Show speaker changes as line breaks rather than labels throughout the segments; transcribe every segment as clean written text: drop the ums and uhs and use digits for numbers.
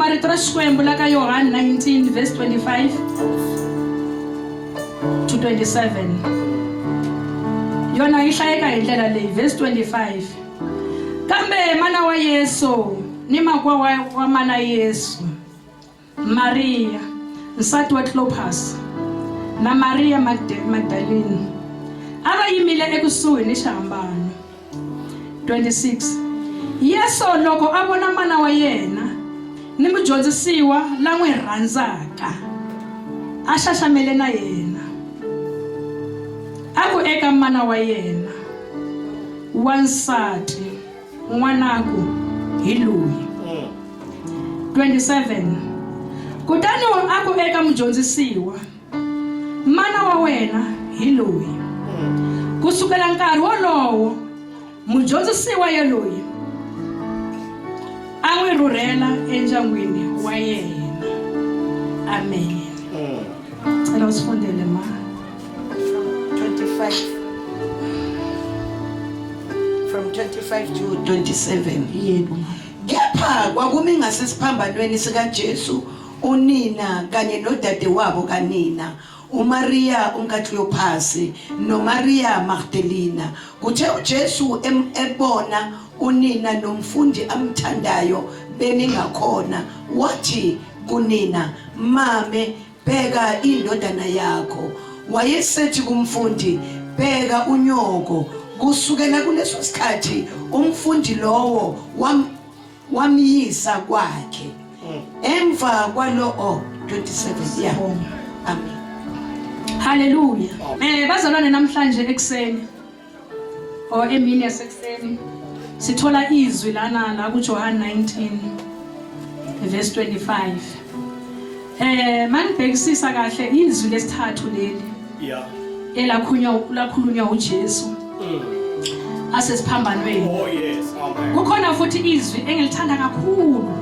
marito ra Xikwembu la ka Yohana 19 verse 25 to 27. Yona yi hlayeka hi ndlela leyi, verse 25. Kambe mana wa Yesu ni makwa wa mana Yesu, Maria nsati wa Clopas na Maria Magdalene ava yimile ekusuhi ni xihambano. 26. Yesu loko a vona mana wa yena ni mudyondzisiwa la n'wi rhandzaka a xaxamele na yena, a ku eka mana wa yena, wansati n'wanaku hi loyi. 27. Kutani a ku eka mudyondzisiwa, mana wa wena hi loyi. Kusukela nkarhi wolowo mudyondzisiwa yeloyi a n'wi rhurhela endyangwini wa yena. Amen. Cela usifundele ma
25 from 25 to 27.
yebo.
Kepha kwakumi ngasesiphambanweni sika Jesu unina kanye nodadewabo kanina, uMaria umkaCleophas noMaria Magdalena. Kuthe uJesu ebona unina nomfundi amthandayo beningakhona, wathi kunina, mame, bheka indodana yakho. Wayesethi kumfundi, bheka unyoko. Kusukela kuleso sikhathi umfundi lowo wamyisa kwakhe. Emva kwalo 27. Yeah. Amen.
Hallelujah. Bazalwane namhlanje ekseni emini yasekuseni sithola izwi lana la ku John 19 verse 25. Manibhekisisa kahle izwi lesithathu leli.
Yeah.
Elakhulunywa uJesu. Asesiphambanweni.
Oh yes. Amen.
Kukhona futhi izwi engilithanda kakhulu.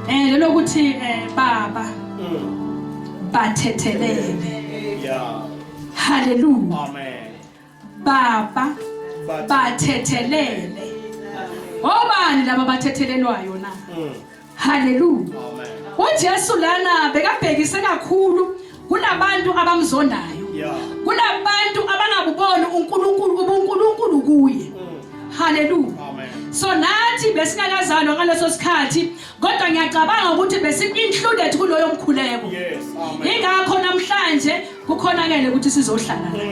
Lelokuthi baba bathethelele.
Yeah.
Hallelujah.
Amen.
Baba bathethelele. Obani laba bathethelelwayo na? Hallelujah.
Amen.
uJesu lana bekabhekise kakhulu kulabantu abamzondayo.
Yeah.
Kulabantu abangabuboni uNkulunkulu kuye. Hallelujah.
Amen.
So nathi besingakazalwa ngaleso sikhathi, kodwa ngiyacabanga ukuthi besi-included kuloyo mkhuleko.
Yes. Amen.
Ingakho namhlanje kukhonakele ukuthi sizohlala la.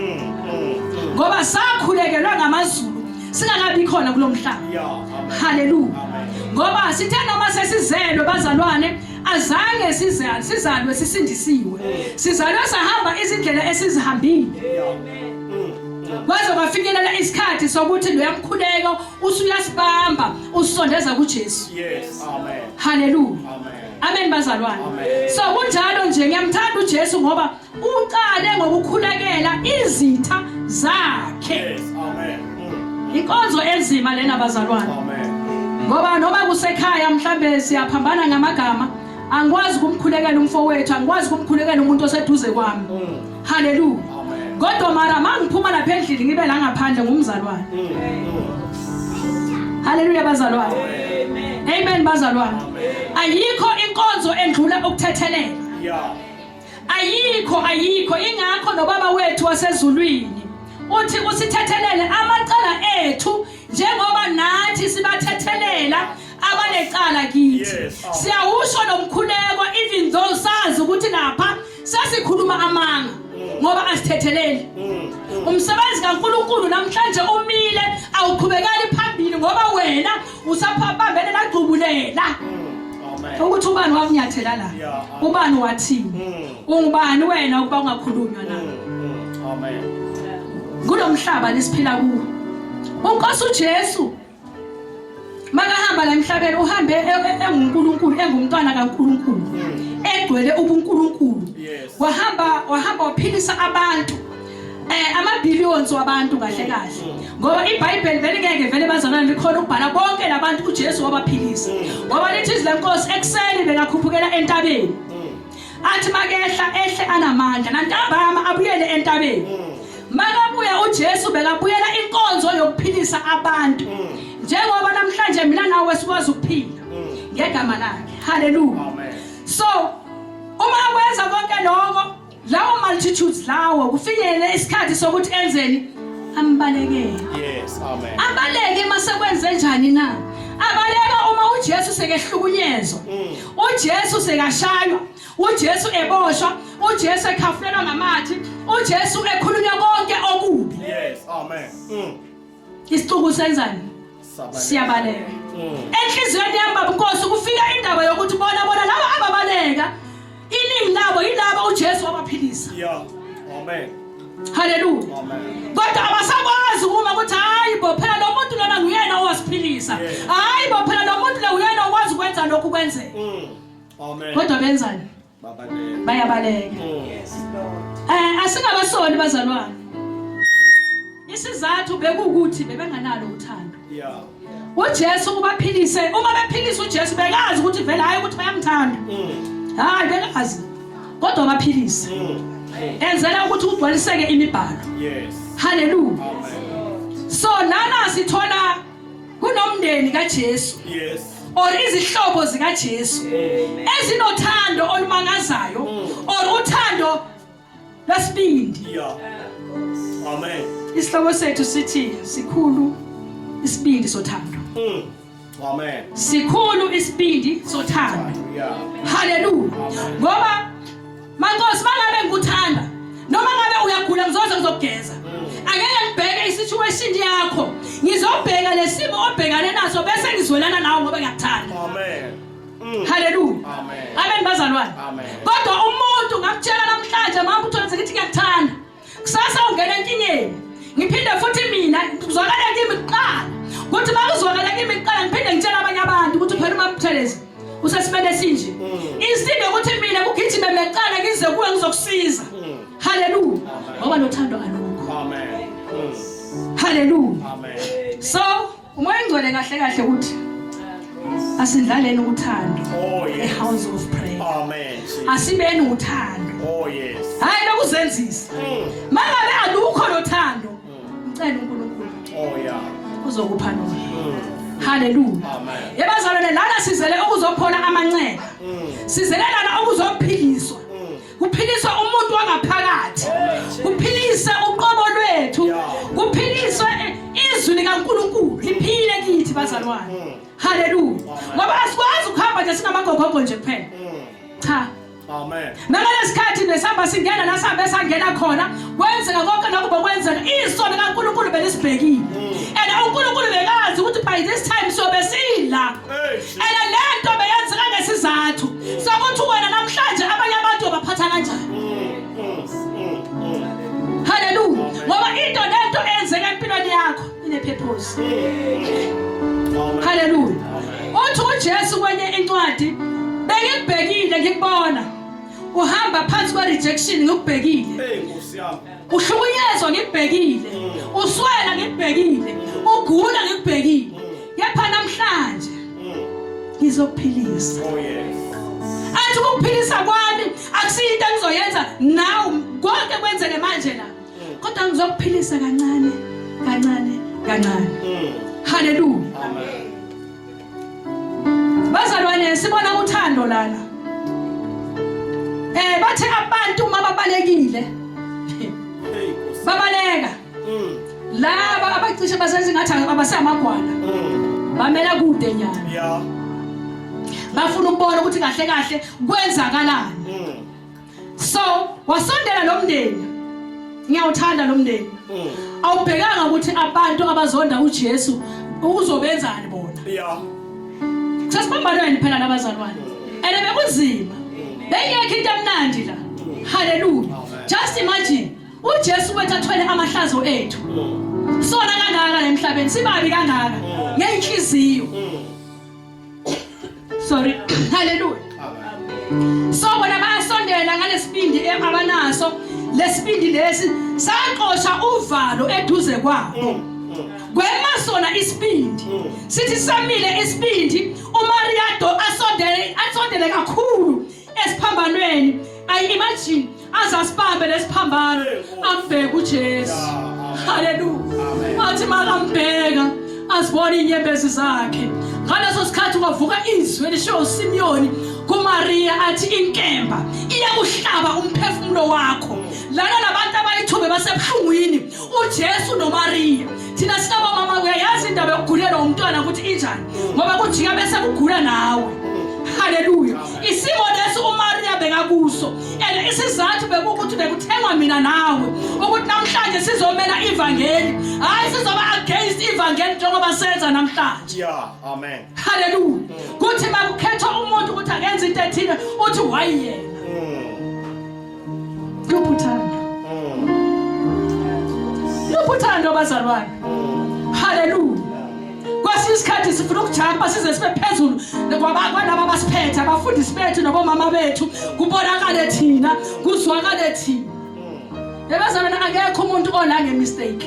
Ngoba sakhulekelwa ngamazulu singakabi khona kulomhlaba.
Yeah. Amen.
Hallelujah.
Amen.
Ngoba sithe noma sesizelwe bazalwane, azange sizalwe sisindisiwe. Sizalwe sahamba izindlela esizihambile. Kwaze kwafikelela isikhathi sokuthi lo yamkhuleko usuyasibamba usondeza kuJesu.
Yes. Amen.
Hallelujah.
Amen.
Amen bazalwane.
Amen.
So kunjalo nje ngiyamthanda uJesu ngoba uqale ngokukhulekela izitha zakhe.
Yes. Amen.
Inkonzo enzima lena bazalwane.
Amen.
Ngoba noma kusekhaya mhlambe siyaphambana ngamagama, angikwazi ukumkhulekela umfowethu, angikwazi ukumkhulekela umuntu oseduze kwami. Hallelujah.
Amen.
Kodwa mara mangiphuma lapha endlini ngibe la ngaphandle ngumzalwane. Hallelujah bazalwane. Amen bazalwane. Ayikho inkonzo endlula ukuthethelela.
Yeah.
Ayikho ingakho nobaba wethu wasezulwini uthi usithethelele amacala ethu njengoba nathi sibathethelela abanecala kithi.
Yes.
Siyawusho nomkhuleko even though sazi ukuthi lapha sasikhuluma amanga ngoba asithethelele. Umsebenzi kaNkulunkulu namhlanje umile awuqhubekeli phambili ngoba wena usaphambene lagcubulela.
Amen.
Ukuthi ubani wakunyathela la?
Yeah.
Ubani wathini? Ungubani wena ukuba ungakhulunywa na?
Amen.
Kulomhlaba lesiphila kuwo. UNkosi uJesu makahamba la emhlabeni uhambe enguNkulunkulu, engumntwana kaNkulunkulu. Egcwele ubuNkulunkulu.
Yes.
Wahamba waphilisa abantu. Ama-billions wabantu kahle kahle. Ngoba iBhayibheli vele ngeke vele bazalwane likhona ukubhala bonke labantu uJesu wabaphilisa. Ngoba lithi izilenkosi ekseni bengakhuphukela entabeni. Athi makehla ehle anamandla nantambama abuyele entabeni. Makabuya uJesu bekabuyela inkonzo yokuphilisa abantu. Njengoba namhlanje mina nawe sikwazi ukuphila. ngegama lakhe. Hallelujah.
Amen.
So uma wenza konke lokho lawo multitudes lawo kufikele isikhathi sokuthi enzeni ambalekele.
Yes. Amen.
Abaleke masekwenze njani na? Abaleka uma uJesu sekehlukunyezwa. uJesu sekashaywa, uJesu eboshwa, uJesu ekhafulelwa ngamathi, uJesu ekhulunywa konke okubi.
Yes. Amen.
Isixuku senzani? Siyabaleka. Enhlizweni yami baba Nkosi kufika indaba yokuthi bona laba ababaleka iningi labo yilabo uJesu wabaphilisa.
Yeah. Amen.
Hallelujah.
Amen.
Kodwa abasakwazi uma ukuthi hayi bo phela lo muntu lona nguyena owasiphilisa. Hayi bo phela lo muntu lo uyena okwazi ukwenza lokhu kwenzeka.
Amen.
Kodwa benzani? Bayabaleka.
Yes
Lord. Asingabasoli bazalwane. Isizathu bekukuthi bebenganalo uthando.
Yeah.
uJesu kubaphilise, uma bephilisa uJesu bekazi ukuthi vele hayi ukuthi bayamthanda. Hayi bekazi. Kodwa baphilisa. Enzela ukuthi ugcwaliseke imibhalo.
Yes.
Hallelujah.
Amen.
So lana sithola kunomndeni kaJesu.
Yes.
Or izihlobo zikaJesu ezinothando olumangazayo or uthando lwesibindi.
Yeah. Amen.
Isihlobo sethu sithi sikhulu isibindi sothando.
Amen.
Sikhulu isibindi sothando.
Yeah.
Hallelujah. Ngoba mankosi mangabe ngikuthanda noma ngabe uyagula ngizoze ngizokugeza. Angeke ngibheke isituation yakho. Ngizobheka lesimo obhekane naso bese ngizwelana nawe ngoba ngiyakuthanda.
Amen.
Hallelujah.
Amen.
Amen bazalwane.
Amen.
Kodwa umuntu ngamtshela namhlanje mama uthole ukuthi ngiyakuthanda. Kusasa ungena enkingeni. Ngiphinde futhi mina ngizwakala kimi kuqala. Kuthi makuzwakala kimi kuqala ngiphinde ngitshela abanye abantu ukuthi phela uMamthelezi usesimene sinje. Instead ukuthi mina kugijime meqala ngize kuwe ngizokusiza. Hallelujah. Ngoba nothando alukho.
Amen.
Hallelujah.
Amen.
So umoya ngcwele kahle kahle ukuthi asindlaleni uthando.
Oh
A
yes.
house of prayer.
Amen.
Asibeni uthando.
Oh yes.
Hayi lokuzenzisa. Mangabe alukho lothando. Ngicela uNkulunkulu.
Oh yeah.
Uzokupha lona. Hallelujah.
Amen.
Yebazalwane lana sizele ukuzophola amanceba. Sizele lana ukuzophiliswa. Kuphiliswa umuntu wangaphakathi. Kuphilise uqobo lwethu. Kuphiliswe izwi likaNkulunkulu. Liphile kithi bazalwane. Hallelujah. Ngoba asikwazi ukuhamba nje singamagogogo nje kuphela. Cha.
Amen.
Ngaleskhathi besihamba singena nasambe sangena khona kwenzeka konke lokho bokwenzeka iso likaNkulunkulu belisibhekile. And uNkulunkulu bekazi ukuthi by this time sobe sila. And lento beyenzeka ngesizathu sokuthi wena namhlanje abanye abantu baphatha kanjani. Hallelujah. Ngoba into lento enzeka empilweni yakho ine purpose. Hallelujah. Uthi uJesu kwenye incwadi bengibhekile ngikubona uhamba phansi kwa rejection ngikubhekile.
Nkosi yami.
Uhlukunyezwa ngikubhekile. Uswela ngikubhekile. Ugula ngikubhekile. Kepha namhlanje ngizokuphilisa.
Oh yes.
Athi ukuphilisa kwami akusiyinto engizoyenza now konke kwenzeke manje la. Kodwa ngizokuphilisa kancane kancane kancane. Hallelujah.
Amen.
Bazalwane sibona uthando lana. Bathe abantu mababalekile. Babaleka. Laba abacishe basenze ngathi abasamagwana. Bamela kude nyana.
Yeah.
Bafuna ukubona ukuthi kahle kahle kwenzakalani. So wasondela lo mndeni. Ngiyawuthanda lo mndeni. Awubhekanga ukuthi abantu abazonda uJesu ukuzobenzani bona.
Yeah.
Sasibambalweni phela labazalwane. Ene bekunzima. Bengekho into emnandi la. Hallelujah. Just imagine uJesu wethu athwele amahlazo ethu. Sona kangaka emhlabeni sibabi kangaka. Ngeyinhliziyo. Sorry. Hallelujah. So bona bayasondela ngalesibindi abanaso. Lesibindi lesi saqosha uvalo eduze kwabo. Kwemasona isibindi sithi samile isibindi uMariado asondele kakhulu esiphambanweni. I imagine azasibambe lesiphambano ambheke uJesu. Hallelujah. Athi makambheka asibone inyembezi zakhe ngaleso sikhathi kwavuka izwi elisho uSimiyoni kuMaria athi inkemba iyakuhlaba umphefumulo wakho lana labantu abayithube basebuhlungwini uJesu noMaria thina sinaba mama uyayazi indaba yokugulela umntwana ukuthi injani ngoba kujika bese kugula nawe haleluya isimo lesi uMaria bekakuso and isizathu bekuthi bekuthengwa mina nawe ukuthi namhlanje sizomela ivangeli hayi sizoba against ivangeli njengoba senza namhlanje
Yeah, amen.
haleluya kuthi makukhetha umuntu ukuthi akenze into ethile uthi wayiyena kubuthanda kubuthanda bazalwane haleluya kwasisikhathi sifuna ukujampa size sibe phezulu kwalaba abasiphethe abafundisi bethu nabomama bethu kubonakale thina kuzwakale thina yabazalwane akekho umuntu ola ngemistake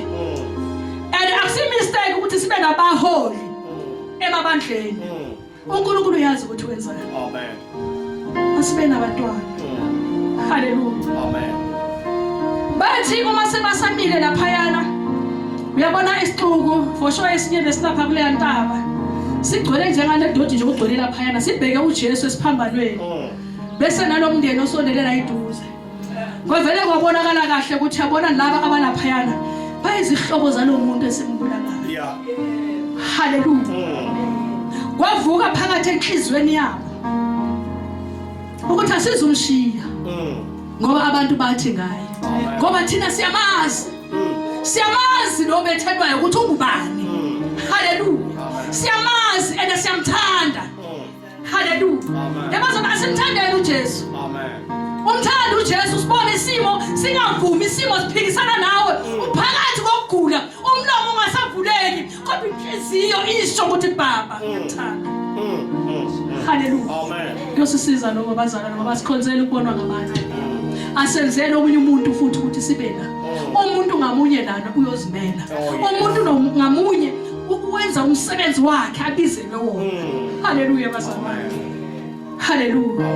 and akusi mistake ukuthi sibe nabaholi emabandleni uNkulunkulu uyazi ukuthi wenzani
Amen.
asibe nabantwana haleluya
Amen.
bathi uma sebasamile laphayana uyabona isixuku for sure esinye lesilapha kule ntaba sigcwele njengale dodi nje ukugcwele laphayana sibheke uJesu esiphambanweni bese nalomndeni osondelela iduze kwavele kwabonakala kahle ukuthi yabona laba abalaphayana bayizihlobo zalomuntu esimbulalayo
Yeah.
haleluya kwavuka phakathi enhlizweni yabo ukuthi asizumshiya ngoba abantu bathi ngaye ngoba thina siyamazi lo bethelwayo ukuthi ungubani haleluya siyamazi and siyamthanda haleluya yabazona asimthandeni uJesu
Amen.
umthanda uJesu sibone isimo singavumi isimo siphikisana nawe uphakathi kokugula umlomo ungasavuleki kodwa inhliziyo isho ukuthi baba ngiyamthanda haleluya
Amen.
kuyosisiza lokho bazalwane ngoba sikhonzela ukubonwa ngabantu asenzele omunye umuntu futhi ukuthi sibe la umuntu ngamunye lana uyozimela umuntu ngamunye ukwenza umsebenzi wakhe abizelwe wona haleluya bazalwane haleluya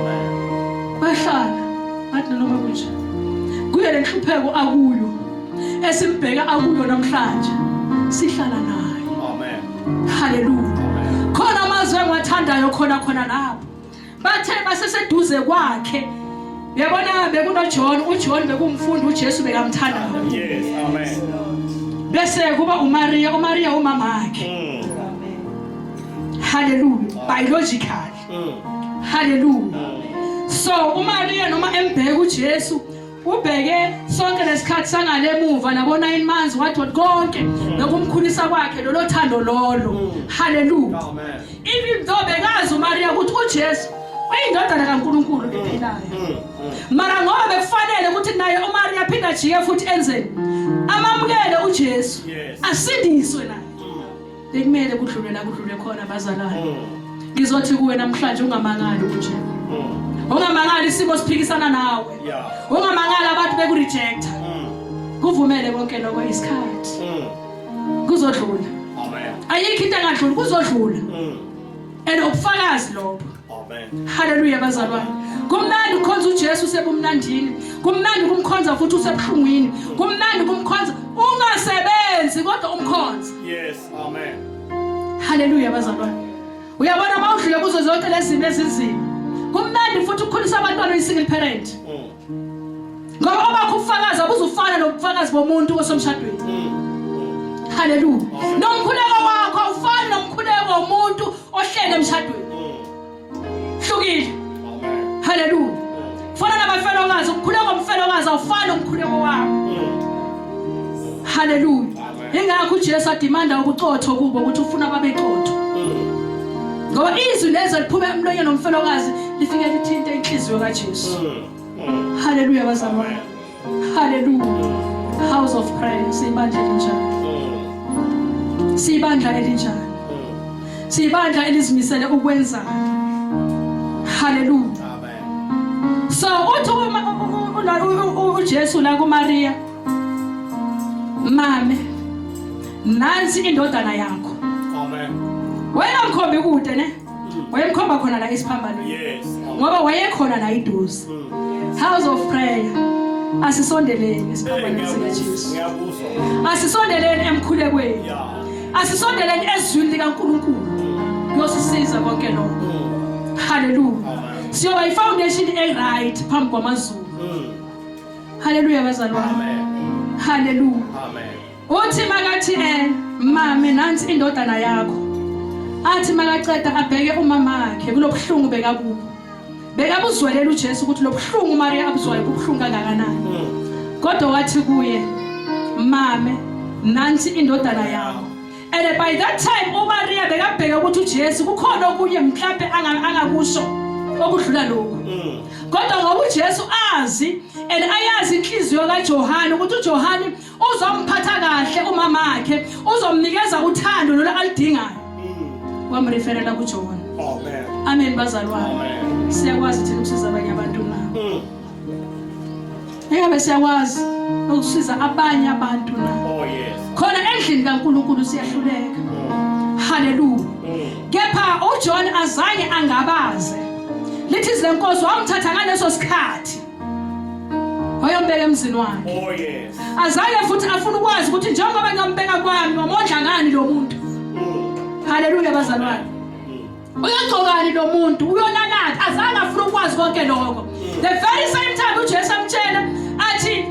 bahlala bathi noma kunje kuye lenhlupheko akuyo esimbheka akuyo namhlanje sihlala naye
Amen.
haleluya khona amazwe engwathandayo khona lapho bathe baseseduze kwakhe yabona bekunoJohn uJohn bekumfundi uJesu bekamthanda
Yes, amen.
bese kuba uMaria umama wakhe haleluya biologically haleluya so uMaria noma embheka uJesu ubheke sonke lesikhathi sangalemuva nabo 9 months wathi konke bekumkhulisa kwakhe lolo thando lolo haleluya
Amen.
even though bekazi uMaria ukuthi uJesu uyindodana kaNkulunkulu ephilayo mara ngoba bekufanele ukuthi naye uMaria aphinda ajike futhi enzeni amamukele uJesu
Yes.
asindiswe naye bekumele kudlule khona bazalwane ngizothi kuwe namhlanje ungamangali ukuthi ungamangali isimo siphikisana nawe
Yeah.
ungamangali abantu bekurejecta kuvumele konke lokho isikhathi kuzodlula
Amen.
ayikho into engadluli kuzodlula and ubufakazi lokho
Amen.
haleluya bazalwane kumnandi ukhonza uJesu sebumnandini kumnandi kumkhonza futhi usebuhlungwini kumnandi kumkhonza ungasebenzi kodwa umkhonza
Yes, amen.
haleluya bazalwane uyabona mawudlule kuzo zonke lezi ezinzima kumnandi futhi ukukhulisa abantwana oyi-single parent ngoba obakho ubufakazi abuzufana nobufakazi bomuntu osomshadweni haleluya nomkhuleko wakho awufani nomkhuleko womuntu ohlele emshadweni hlukile
Amen.
haleluya fana nabafelokazi umkhuleko womfelokazi awufani nomkhuleko wakho haleluya ingakho uJesu adimanda ubucotho kubo ukuthi ufuna babeqotho ngoba izwi lezi liphume emlonyeni nomfelokazi lifike lithinta inhliziyo kaJesu haleluya bazalwane haleluya house of prayer sibandla elinjani sibandla elinjani sibandla elizimisele ukwenza haleluya
Amen.
so uthi uJesu la kuMaria mame nansi indodana yakho
Amen.
wena mkhombi kude ne wayemkhomba khona la esiphambanweni
Yes. Amen.
ngoba wayekhona la iduze house of prayer asisondeleni esiphambanweni sikaJesu
Ngiyabuzwa.
asisondeleni emkhulekweni
Yeah.
asisondeleni ezwini likaNkulunkulu uyosisiza konke lokho. Hallelujah. Siyoba ifoundation right phambi kwamazulu. Hallelujah bazalwane.
Amen.
Hallelujah.
Amen.
Uthi makathi mama nansi indodana yakho. Athi makaceda abheke umama wakhe kulobhlungu bekabubo. Bekabuzwelela uJesu ukuthi lobhlungu Maria abuzwayo ubhlungu kangakanani. Kodwa wathi kuye, mama nansi indodana yakho. And by that time uMaria bekabheka ukuthi uJesu kukhona okunye mhlawumbe angakusho okudlula lokho. Kodwa ngoba uJesu azi and ayazi inhliziyo kaJohane ukuthi uJohane uzomphatha kahle umama wakhe, uzomnikeza uthando lo alidingayo. Wamreferela kuJohn.
Amen.
Amen bazalwane.
Amen.
Siyakwazi thina ukusiza abanye abantu na. Ngabe siyakwazi ukusiza abanye abantu na.
Oh yes.
Khona endlini kaNkulunkulu siyahluleka. Hallelujah. Kepha uJohn azange angabaze. Lithi izenkosi wamthatha ngaleso sikhathi. Wayombeka emzini wakhe.
Oh yes.
Azange futhi afuna ukwazi ukuthi njengoba ngambeka kwami wamondla ngani lo muntu. Hallelujah bazalwane. Uyagcokani lo muntu uyonanathi azange afuna ukwazi konke lokho. The very same time uJesu amtshela athi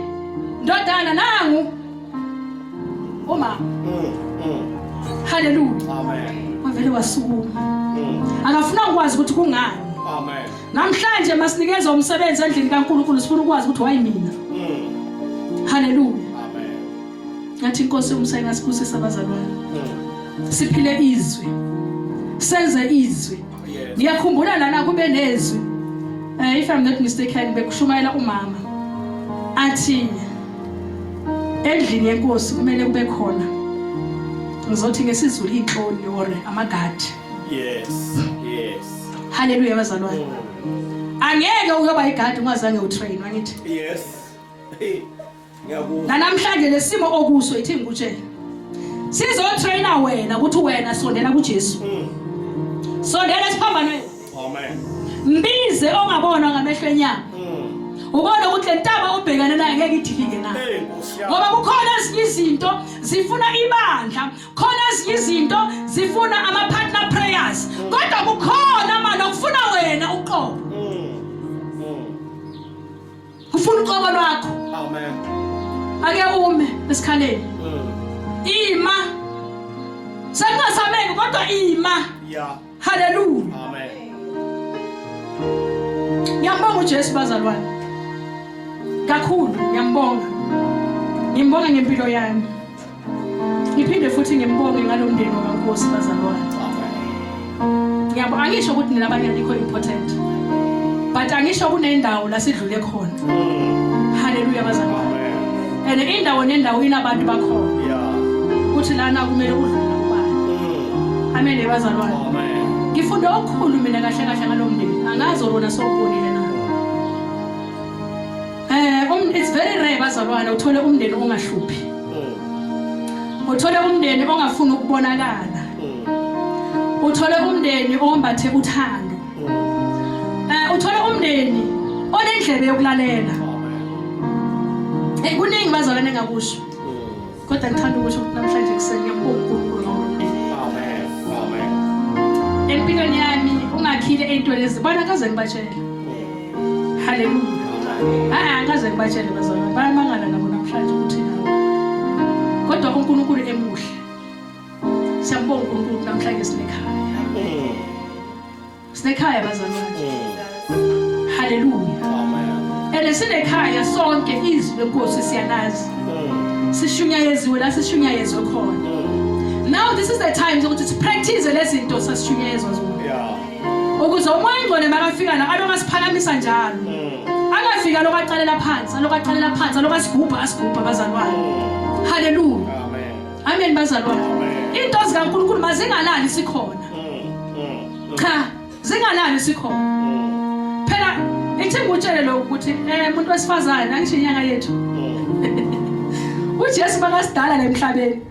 ndodana nangu uma. Hallelujah.
Amen.
Wavele wasukuma. Akafuna ukwazi ukuthi kungani.
Amen.
Namhlanje masinikeza umsebenzi endlini kaNkulunkulu sifuna ukwazi ukuthi wayimina. Hallelujah.
Amen.
Ngathi inkosi umsayingasibusisa abazalwane. Siphile izwi. Senze izwi. Ngiyakhumbula lana kube nezwi. If I'm not mistaken bekushumayela umama. Athi endlini yenkosi kumele kube khona. Ngizothi ngesizulu inhloni or amagadi.
Yes. Yes.
Hallelujah bazalwane. Angeke uyoba igadi ungazange utrain wangithi.
Yes. Ngiyabonga.
Namhlanje lesimo okuso ithi ngikutshela. Sizotraina wena ukuthi wena sondela kuJesu. Sondela siphambanweni.
Amen.
Mbize ongabona ngamehlo enyama. Ubona ukuthi lentaba obhekana nayo ngeke idilike na. Ngoba kukhona ezinye izinto zifuna ibandla, khona ezinye izinto zifuna ama partner prayers. Kodwa kukhona manje okufuna wena uqobo. Ufuna uqobo lwakho.
Amen.
Ake ume esikhaleni. Ima. Sengasameke kodwa ima.
Yeah.
Hallelujah.
Amen.
Ngiyambonga uJesu bazalwane. Kakhulu ngiyambonga. Ngimbonga ngempilo yami. Ngiphinde futhi ngimbonge ngalomndeni kaNkosi bazalwane.
Amen.
Ngiyabonga angisho ukuthi nilabanye alikho important. But angisho kunendawo la sidlule khona. Hallelujah bazalwane. And indawo nendawo inabantu bakhona.
Yeah.
Uthi lana kumele udlule kubani. Amen bazalwane.
Amen.
Ngifunde okukhulu mina kahle kahle ngalomndeni. Angazi rona sokubonile na. It's very rare bazalwane uthole umndeni ongahluphi. Uthole umndeni ongafuni ukubonakala. Uthole umndeni ombathe uthando. Uthole umndeni onendlebe yokulalela. Kuningi bazalwane engakusho. Kodwa ngithanda ukusho ukuthi namhlanje kuseni ngiyabonga uNkulunkulu ngomndeni.
Amen. Amen.
Empilweni yami ungakhile ey'ntweni ezibona kaze ngibatshele. Hallelujah. Akaze ngibatshele bazalwane bayamangala nabo namhlanje ukuthi nawo. Kodwa uNkulunkulu emuhle. Siyambonga uNkulunkulu namhlanje sinekhaya. Sinekhaya bazalwane. Hallelujah.
Amen.
Sinekhaya sonke izwi lenkosi siyalazi. Sishunyayeziwe la sishunyayeziwe khona. Now this is the time ukuthi sipractice lezi zinto sasishunyayezwa zona.
Yeah.
Ukuze umoya ngcwele makafika la alokasiphakamisa njalo. Angafika lokaqalela phansi, alokaqalela phansi, alokasigubha asigubha bazalwane. Hallelujah.
Amen.
Amen bazalwane.
Amen.
Into zikaNkulunkulu mazingalali sikhona. Cha, zingalali sikhona. Phela ithi ngutshele lokho ukuthi umuntu wesifazane angisho inyanga yethu. uJesu bakasidala la emhlabeni.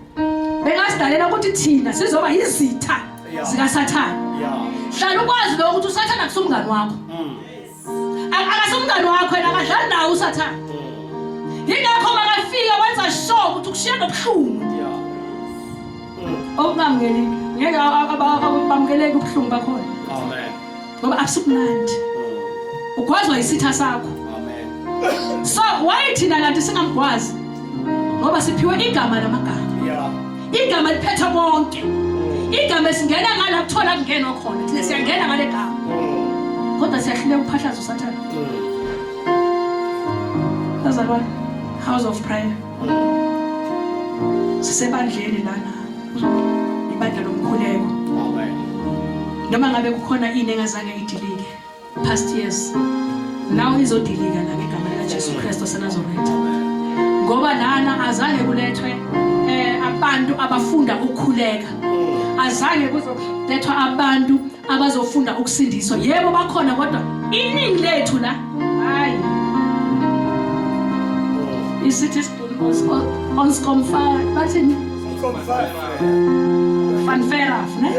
Bengasidalela ukuthi thina sizoba yizitha zikaSathane.
Yeah.
Hlala ukwazi lokho ukuthi uSathane akusumngani wakho. Akasumngani wakho yena akadlali nawe uSathane. Yingakho makafika wenza sure ukuthi ukushiya nobuhlungu.
Yeah.
Okungamngeli ngeke abamukeleke ubuhlungu bakhona
Amen.
ngoba akusukumnandi ugwazwa isitha sakho.
Amen.
So why thina kanti singamgwazi ngoba siphiwe igama lamagama.
Yeah.
Igama liphethe bonke. Igama singena ngala kuthola kungenwa khona thina siyangena ngale gama kodwa siyahluleka ukuphahlaza usathana. Bazalwane, house of prayer sisebandleni lana ibandla lomkhuleko.
Amen.
Noma ngabe kukhona ini engazange idilike past years now izodilika la ngegama lika Jesu Kristu seNazaretha ngoba lana azange kulethwe abantu abafunda ukukhuleka, azange kuzolethwa abantu abazofunda ukusindiswa. Yebo bakhona kodwa iningi lethu la hayi isithi on scomfire bathini fanferaf ne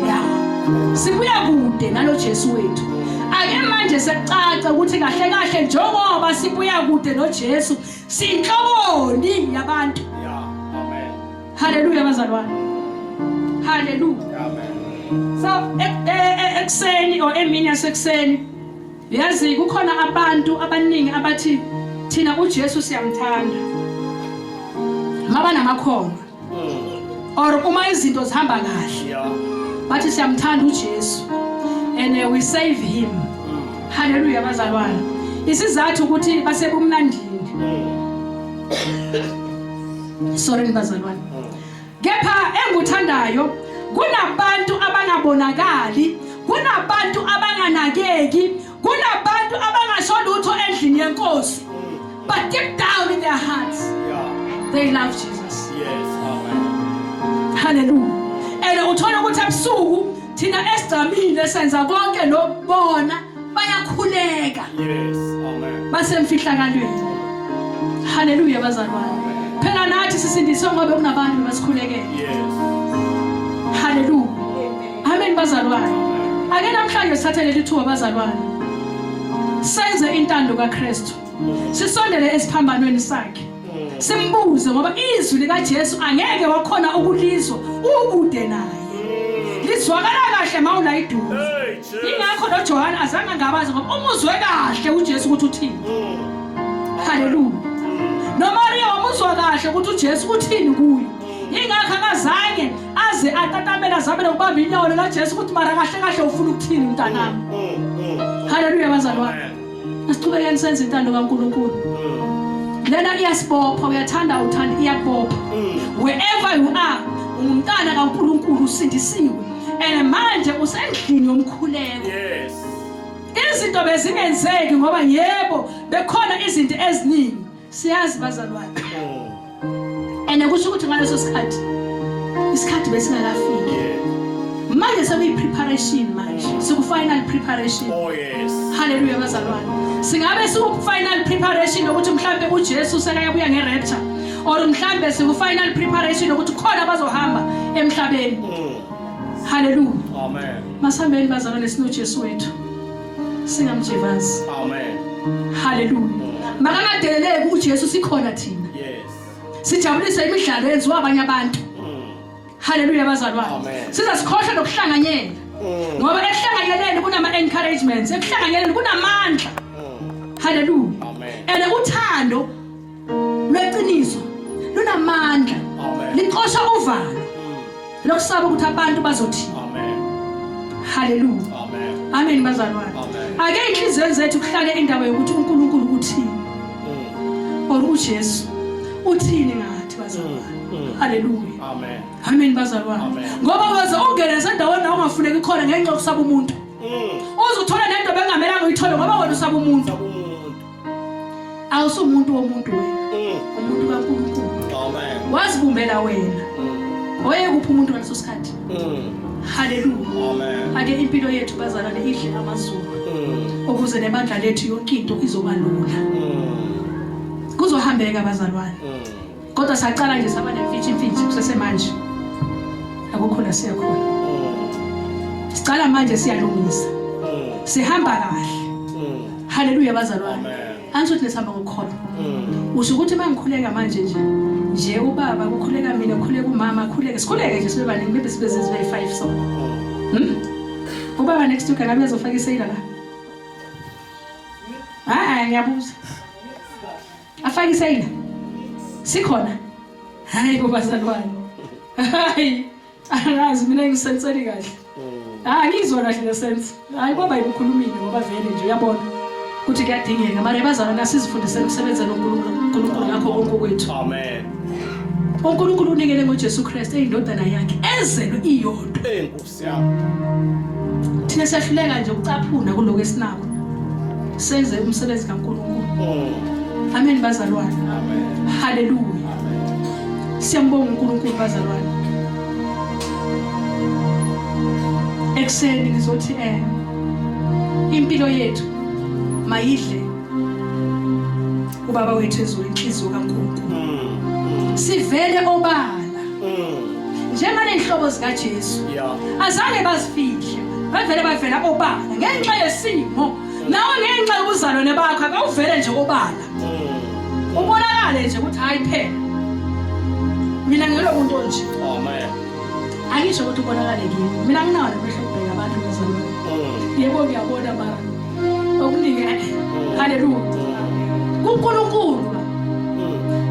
yeah sibuya kude nalo Jesu wethu. Ake manje secaca ukuthi kahle kahle njengoba sibuya kude noJesu sinhloboni yabantu.
Yeah. Amen.
Hallelujah bazalwane. Hallelujah.
Amen.
So ekseni or emini yasekuseni yazi kukhona abantu abaningi abathi thina uJesu siyamthanda ngaba namakhono or uma izinto zihamba kahle
Yeah.
bathi siyamthanda uJesu and we save him. Hallelujah bazalwane. Isizathu ukuthi basebumnandini. Sorry bazalwane. Kepha enguthandayo kunabantu abangabonakali, kunabantu abanganakeki, kunabantu abangasho lutho endlini yenkosi. But deep down in their hearts
Yeah.
they love Jesus.
Yes. Amen.
Hallelujah. And uthola ukuthi ebusuku thina esigcamile senza konke lokubona bayakhuleka
Yes. Amen.
basemfihlakalweni. Hallelujah bazalwane. Phela nathi sisindiswe ngoba kunabantu basikhulekela.
Yes.
Hallelujah. Amen bazalwane. Ake namhlanje sithathe leli thuba bazalwane. Senze intando kaKristu. Sisondele esiphambanweni sakhe. Simbuze ngoba izwi lika Jesu angeke wakhona ukulizwa ukude naye. Lizwakala kahle mawula iduze.
Hey, Jesus.
Ingakho noJohn azange ngabazi ngoba umuzwe kahle uJesu ukuthi uthini. Hallelujah. NoMaria umuzwa kahle ukuthi uJesu uthini kuye. Ingakho akazange aze atatamela zabe lokubamba inyawo lika Jesu ukuthi mara kahle kahle ufuna ukuthini mntanami. Hallelujah bazalwane. Asiqhubekeni senze intando kaNkulunkulu. Lena iyasibopha uyathanda uthanda iyabopha. Wherever you are umntana kaNkulunkulu usindisiwe and manje usendlini yomkhuleko.
Yes.
Izinto bezingenzeki ngoba yebo bekhona izinto eziningi siyazi bazalwane. And kusho ukuthi ngaleso sikhathi isikhathi besingakafiki.
Yeah.
Manje sekuyi preparation manje. Siku final preparation.
Oh yes.
Hallelujah bazalwane. Singabe siku final preparation ukuthi mhlambe uJesu sekayabuya ngerapture or mhlambe siku final preparation ukuthi khona bazohamba emhlabeni. Hallelujah.
Amen.
Masambeni bazalwane sinoJesu wethu. Singamjivazi.
Amen.
Hallelujah. Makangadeleleki uJesu sikhona thina.
Yes.
Sijabulisa imidlalo yenziwa abanye abantu. Hallelujah bazalwane.
Amen.
Siza sikhohle nokuhlanganyela. Ngoba ekuhlanganyeleni kunama encouragements, ekuhlanganyeleni kunamandla. Hallelujah.
Amen.
And uthando lweqiniso lunamandla.
Amen.
Liqosha uvalo. Lokusaba ukuthi abantu bazothi.
Amen.
Hallelujah.
Amen.
Amen bazalwane.
Amen.
Ake inhliziyo zethu kuhlale indawo yokuthi uNkulunkulu uthini or uJesu uthini ngathi bazalwane. Hallelujah.
Amen.
Amen bazalwane.
Amen.
Ngoba waze ungene sendaweni la ungafuneki khona ngenxa yokusaba umuntu. Uzuthola nento bengamelanga uyithole ngoba wena usaba umuntu. Awusumuntu womuntu wena. Umuntu kaNkulunkulu.
Amen.
Wazibumbela wena. Oyekuphi umuntu ngaleso sikhathi? Hallelujah.
Amen.
Ake impilo yethu bazalwane idle amazulu. Ukuze nebandla lethu yonke into izoba lula. Kuzohambeka bazalwane. Kodwa saqala nje saba nemfitshimfitshi kusesemanje. Akukho la siyakhona. Sicala manje siyalungisa. Sihamba kahle. Hallelujah bazalwane.
Amen.
Angisothi nesihamba ngokukholwa. Usho ukuthi mangikhuleka manje nje nje ubaba kukhuleka mina kukhuleka umama kukhuleke sikhuleke nje sibe baningi bebe sibe 5 so ubaba next week akabe ezofaka isayila la ngiyabuza afaka isayila sikhona hayi kubazalwane hayi angazi mina ngisenseli kahle ngizwa kahle lesense hayi kwaba yibukhulumile ngoba vele nje uyabona ukuthi kuyadingeka manje bazalwane asizifundise umsebenzi noNkulunkulu ngakho konke kwethu
Amen.
uNkulunkulu unikele ngoJesu Kristu eyindodana yakhe ezelwe iyodwa
Enkosi yami.
thina siyahluleka nje ukucaphuna kuloko esinako senze umsebenzi kaNkulunkulu. Amen bazalwane.
Amen.
Hallelujah. Siyambonga uNkulunkulu bazalwane. Ekseni ngizothi impilo yethu mayidle ubaba wethu ezwe inhliziyo kaNkulunkulu. Sivele obala. Njengale inhlobo zika Jesu. Azange bazifihle. Bavele bavela obala ngenxa yesimo. Nawe ngenxa yobuzalwane bakho akawuvele nje obala. Ubonakale nje ukuthi hayi phela. Mina ngelo muntu onje.
Amen.
Angisho ukuthi ubonakale kimi. Mina nginawo lehlobheka abantu bezalwane. Yebo ngiyabona mara. Okuningi hallelujah. kuNkulunkulu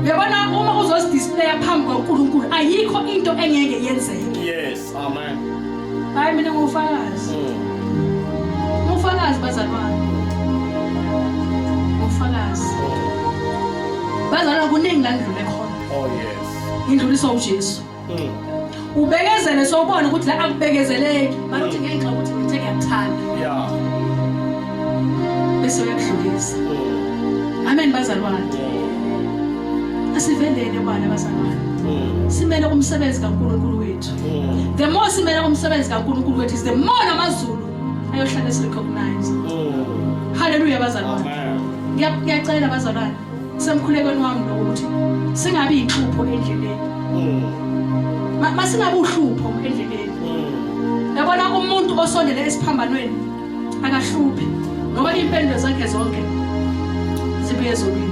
yabona uma uzozidisplaya phambi kwaNkulunkulu ayikho into engeke yenzeke.
Yes, amen.
Hayi mina ngufakazi. Ngufakazi bazalwane. Ngufakazi. Bazalwane kuningi la ndlule khona.
Oh yes.
Indluliso uJesu. Ubekezele sobona ukuthi la akubekezeleki manje uthi ngenxa ukuthi ngithe ngiyakuthanda.
Yeah.
Bese uyakudlulisa. Amen bazalwane. Asivelele bana bazalwane. Simele umsebenzi kaNkulunkulu wethu. The more simele umsebenzi kaNkulunkulu wethu is the more namazulu ayohlala esirecognize. Hallelujah bazalwane.
Amen.
Ngiyacela bazalwane semkhulekweni wami ukuthi singabi inhlupho endleleni. Masingabe uhlupho endleleni. Yabona umuntu osondele esiphambanweni akahluphi ngoba impendulo zakhe zonke zibuye ezulwini.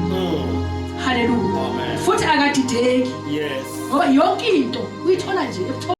Hallelujah.
Amen.
Futhi akadideki.
Yes.
Ngoba yonke into uyithola nje